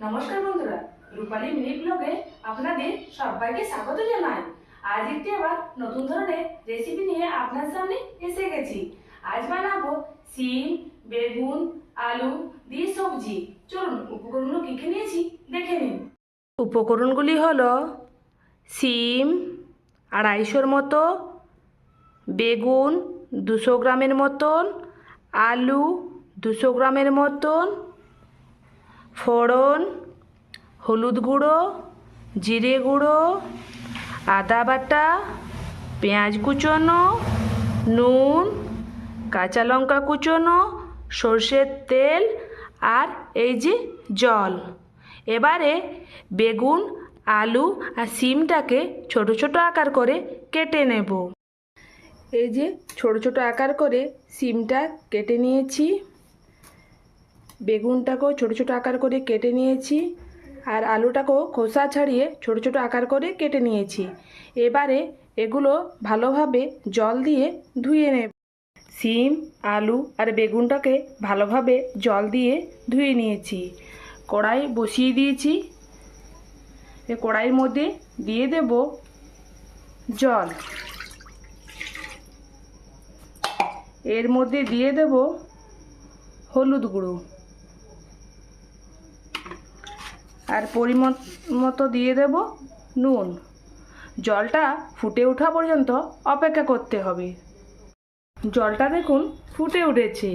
নমস্কার বন্ধুরা, রূপালী মিনি ব্লগে আপনাদের সবাইকে স্বাগত জানাই। আজ একটি আবার নতুন ধরনের রেসিপি নিয়ে আপনার সামনে এসে গেছি। আজ বানাবো সিম, বেগুন, আলু দিয়ে সবজি। চলুন উপকরণগুলো কি কি নিয়েছি দেখে নিন। উপকরণগুলি হলো সিম 250 মতো, বেগুন 200 গ্রামের মতন, আলু 200 গ্রামের মতন, ফোড়ন, হলুদ গুঁড়ো, জিরে গুঁড়ো, আদা বাটা, পেঁয়াজ কুচোনো, নুন, কাঁচা লঙ্কা কুচোনো, সর্ষের তেল আর এই যে জল। এবারে বেগুন, আলু আর সিমটাকে ছোট ছোট আকার করে কেটে নেব। এই যে ছোট ছোট আকার করে সিমটা কেটে নিয়েছি, বেগুনটাকেও ছোট ছোট আকার করে কেটে নিয়েছি, আর আলুটাকেও খোসা ছাড়িয়ে ছোট ছোট আকার করে কেটে নিয়েছি। এবারে এগুলো ভালোভাবে জল দিয়ে ধুয়ে নেব। সিম, আলু আর বেগুনটাকে ভালোভাবে জল দিয়ে ধুয়ে নিয়েছি। কড়াই বসিয়ে দিয়েছি। এই কড়াইয়ের মধ্যে দিয়ে দেব জল। এর মধ্যে দিয়ে দেব হলুদ গুঁড়ো আর পরিমাণ মতো দিয়ে দেব নুন। জলটা ফুটে ওঠা পর্যন্ত অপেক্ষা করতে হবে। জলটা দেখুন ফুটে উঠেছে।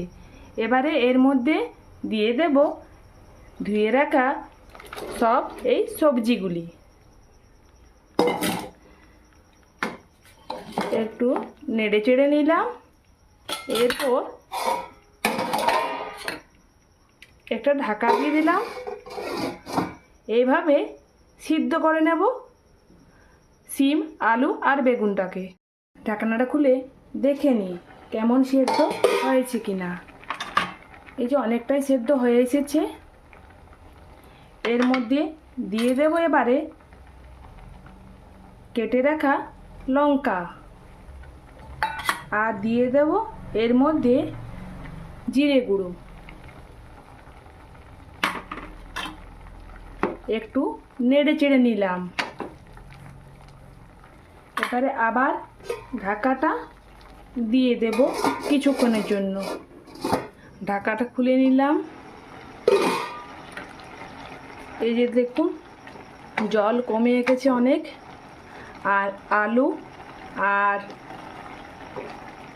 এবারে এর মধ্যে দিয়ে দেব ধুয়ে রাখা সব এই সবজিগুলি। একটু নেড়ে চেড়ে নিলাম। এরপর একটা ঢাকা দিয়ে দিলাম। এইভাবে সিদ্ধ করে নেব সিম, আলু আর বেগুনটাকে। ঢাকনাটা খুলে দেখে নিই কেমন সেদ্ধ হয়েছে কিনা। এই যে অনেকটাই সেদ্ধ হয়ে এসেছে। এর মধ্যে দিয়ে দেব এবারে কেটে রাখা লঙ্কা, আর দিয়ে দেব এর মধ্যে জিরে গুঁড়ো। একটু নেড়ে চেড়ে নিলাম। এবারে আবার ঢাকাটা দিয়ে দেব কিছুক্ষণের জন্য। ঢাকাটা খুলে নিলাম। এই যে দেখুন জল কমে গেছে অনেক, আর আলু আর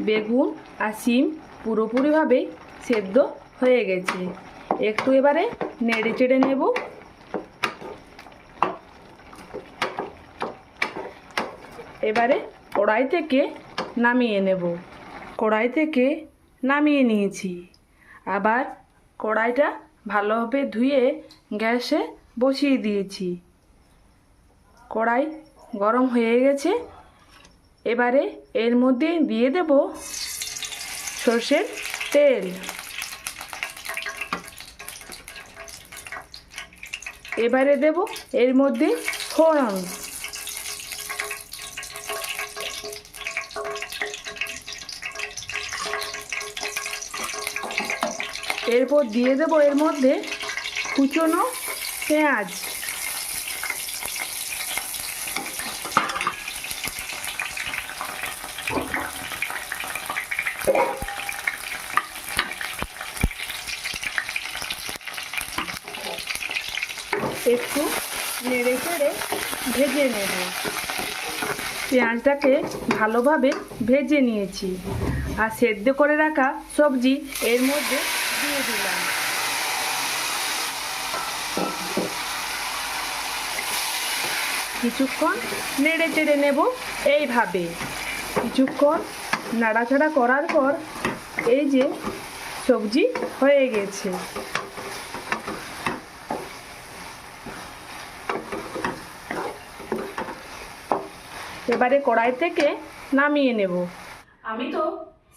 বেগুন আর সিম পুরোপুরিভাবে সেদ্ধ হয়ে গেছে। একটু এবারে নেড়ে চেড়ে নেব। এবারে কড়াই থেকে নামিয়ে নেব। কড়াই থেকে নামিয়ে নিয়েছি। আবার কড়াইটা ভালোভাবে ধুয়ে গ্যাসে বসিয়ে দিয়েছি। কড়াই গরম হয়ে গেছে। এবারে এর মধ্যে দিয়ে দেব সর্ষের তেল। এবারে দেব এর মধ্যে ফোড়ন। এরপর দিয়ে দেব এর মধ্যে কুচনো পেঁয়াজ। একটু নেড়ে চেড়ে ভেজে নেব। পেঁয়াজটাকে ভালোভাবে ভেজে নিয়েছি, আর সেদ্ধ করে রাখা সবজি এর মধ্যে দিয়ে দিলাম। কিছুক্ষণ নেড়ে চেড়ে নেব। এইভাবে কিছুক্ষণ নাড়াচাড়া করার পর এই যে সবজি হয়ে গেছে। এবারে কড়াই থেকে নামিয়ে নেব। আমি তো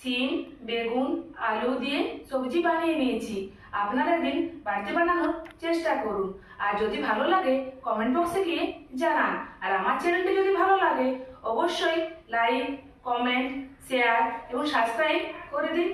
সিম, বেগুন, আলু দিয়ে সবজি বানিয়ে নিয়েছি। আপনারা একদিন বাড়িতে বানানোর চেষ্টা করুন। আর যদি ভালো লাগে কমেন্ট বক্সে গিয়ে জানান। আর আমার চ্যানেলটি যদি ভালো লাগে অবশ্যই লাইক, কমেন্ট, শেয়ার এবং সাবস্ক্রাইব করে দিন।